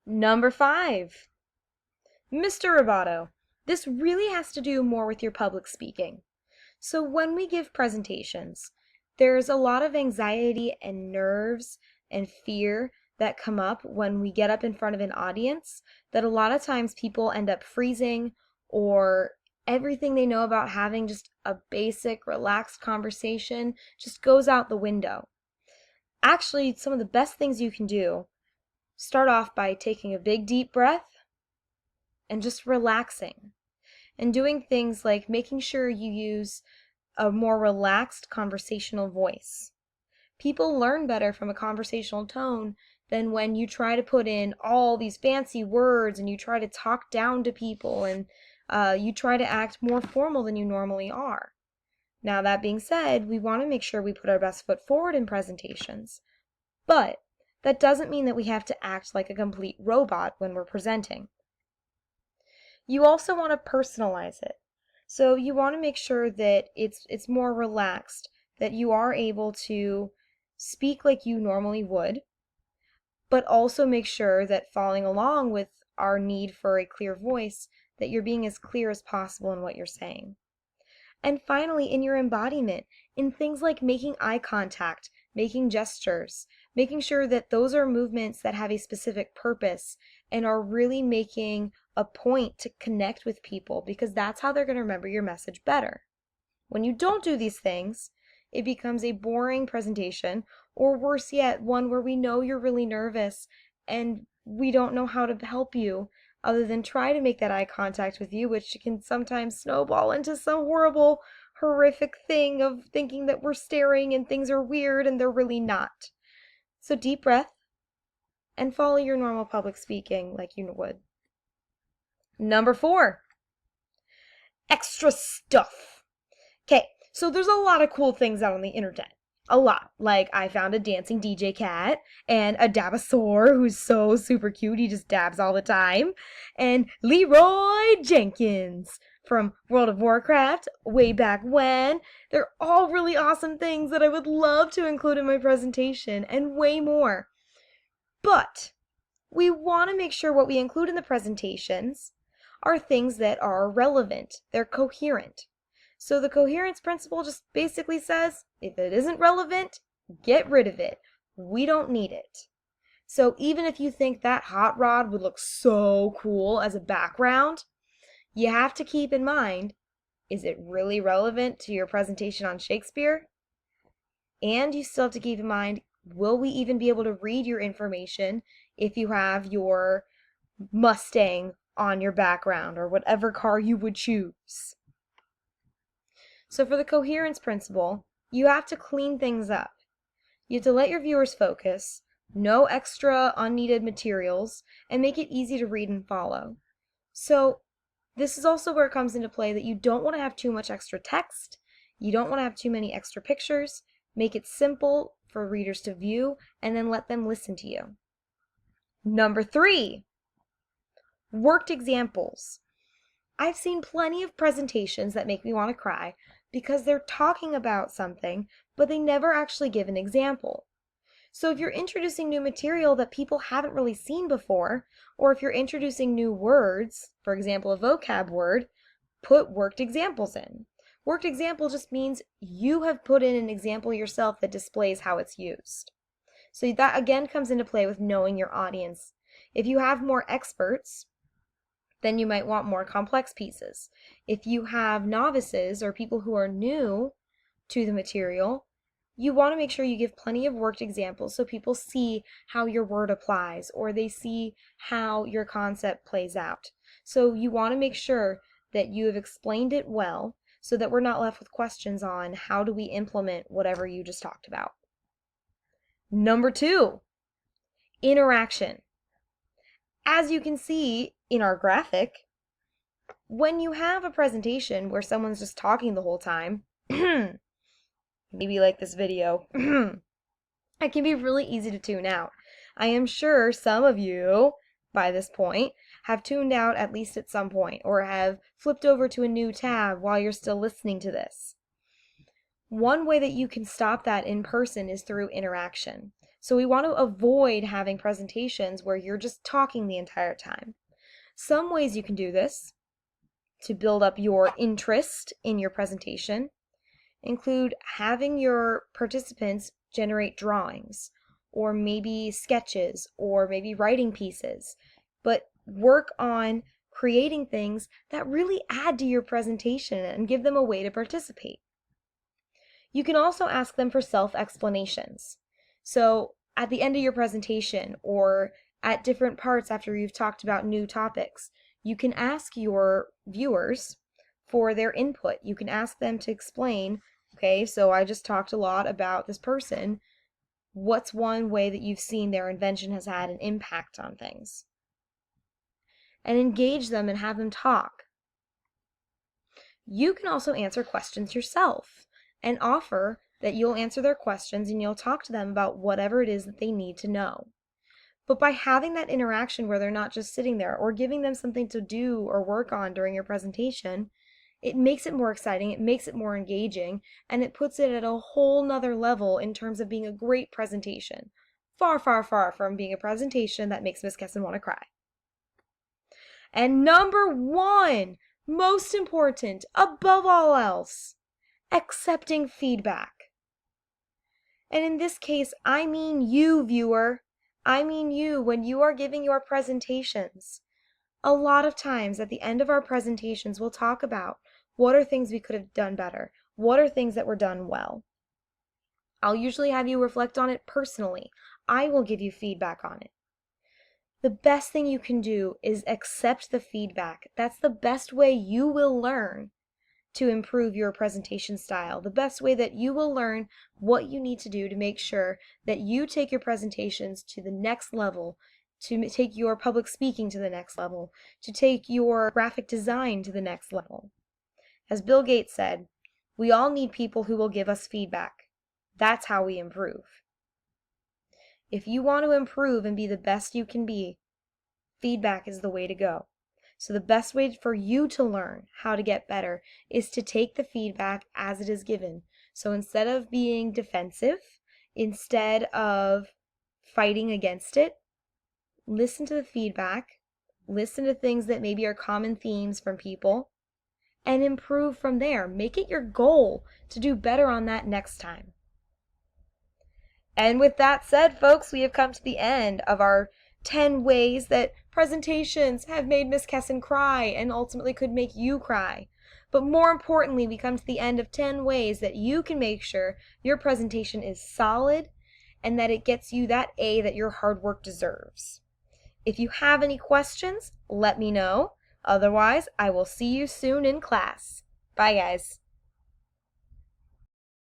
Number 5, Mr. Roboto. This really has to do more with your public speaking. So when we give presentations, there's a lot of anxiety and nerves and fear that come up when we get up in front of an audience that a lot of times people end up freezing, or everything they know about having just a basic relaxed conversation just goes out the window. Actually, some of the best things you can do, start off by taking a big deep breath and just relaxing and doing things like making sure you use a more relaxed conversational voice. People learn better from a conversational tone than when you try to put in all these fancy words and you try to talk down to people and you try to act more formal than you normally are. Now, that being said, we want to make sure we put our best foot forward in presentations, but that doesn't mean that we have to act like a complete robot when we're presenting. You also want to personalize it. So you want to make sure that it's more relaxed, that you are able to speak like you normally would, but also make sure that following along with our need for a clear voice, that you're being as clear as possible in what you're saying. And finally, in your embodiment, in things like making eye contact, making gestures, making sure that those are movements that have a specific purpose and are really making a point to connect with people, because that's how they're going to remember your message better. When you don't do these things, it becomes a boring presentation, or worse yet, one where we know you're really nervous and we don't know how to help you other than try to make that eye contact with you, which can sometimes snowball into some horrible, horrific thing of thinking that we're staring and things are weird and they're really not. So deep breath and follow your normal public speaking like you would. Number 4, extra stuff. Okay, so there's a lot of cool things out on the internet. A lot. Like, I found a dancing DJ cat, and a Dabasaur who's so super cute, he just dabs all the time, and Leroy Jenkins from World of Warcraft way back when. They're all really awesome things that I would love to include in my presentation, and way more. But we want to make sure what we include in the presentations are things that are relevant, they're coherent. So the coherence principle just basically says, if it isn't relevant, get rid of it. We don't need it. So even if you think that hot rod would look so cool as a background, you have to keep in mind, is it really relevant to your presentation on Shakespeare? And you still have to keep in mind, will we even be able to read your information if you have your Mustang on your background or whatever car you would choose? So for the coherence principle, you have to clean things up. You have to let your viewers focus, no extra unneeded materials, and make it easy to read and follow. So this is also where it comes into play that you don't want to have too much extra text, you don't want to have too many extra pictures. Make it simple for readers to view, and then let them listen to you. Number 3, worked examples. I've seen plenty of presentations that make me want to cry because they're talking about something, but they never actually give an example. So if you're introducing new material that people haven't really seen before, or if you're introducing new words, for example, a vocab word, put worked examples in. Worked example just means you have put in an example yourself that displays how it's used. So that again comes into play with knowing your audience. If you have more experts, then you might want more complex pieces. If you have novices or people who are new to the material, you want to make sure you give plenty of worked examples so people see how your word applies or they see how your concept plays out. So you want to make sure that you have explained it well so that we're not left with questions on how do we implement whatever you just talked about. Number 2, interaction. As you can see in our graphic, when you have a presentation where someone's just talking the whole time, maybe like this video, it can be really easy to tune out. I am sure some of you, by this point, have tuned out at least at some point, or have flipped over to a new tab while you're still listening to this. One way that you can stop that in person is through interaction. So we want to avoid having presentations where you're just talking the entire time. Some ways you can do this to build up your interest in your presentation include having your participants generate drawings, or maybe sketches, or maybe writing pieces, but work on creating things that really add to your presentation and give them a way to participate. You can also ask them for self-explanations. So at the end of your presentation or at different parts after you've talked about new topics, you can ask your viewers for their input. You can ask them to explain, okay, so I just talked a lot about this person. What's one way that you've seen their invention has had an impact on things? And engage them and have them talk. You can also answer questions yourself and offer that you'll answer their questions and you'll talk to them about whatever it is that they need to know. But by having that interaction where they're not just sitting there or giving them something to do or work on during your presentation, it makes it more exciting, it makes it more engaging, and it puts it at a whole nother level in terms of being a great presentation. Far, far, far from being a presentation that makes Miss Kessin want to cry. And number one, most important, above all else, accepting feedback. And in this case, I mean you, viewer. I mean you when you are giving your presentations. A lot of times at the end of our presentations, we'll talk about what are things we could have done better? What are things that were done well? I'll usually have you reflect on it personally. I will give you feedback on it. The best thing you can do is accept the feedback. That's the best way you will learn to improve your presentation style. The best way that you will learn what you need to do to make sure that you take your presentations to the next level, to take your public speaking to the next level, to take your graphic design to the next level. As Bill Gates said, we all need people who will give us feedback. That's how we improve. If you want to improve and be the best you can be, feedback is the way to go. So the best way for you to learn how to get better is to take the feedback as it is given. So instead of being defensive, instead of fighting against it, listen to the feedback, listen to things that maybe are common themes from people, and improve from there. Make it your goal to do better on that next time. And with that said, folks, we have come to the end of our 10 ways that presentations have made Miss Kessin cry and ultimately could make you cry. But more importantly, we come to the end of 10 ways that you can make sure your presentation is solid and that it gets you that A that your hard work deserves. If you have any questions, let me know. Otherwise, I will see you soon in class. Bye, guys.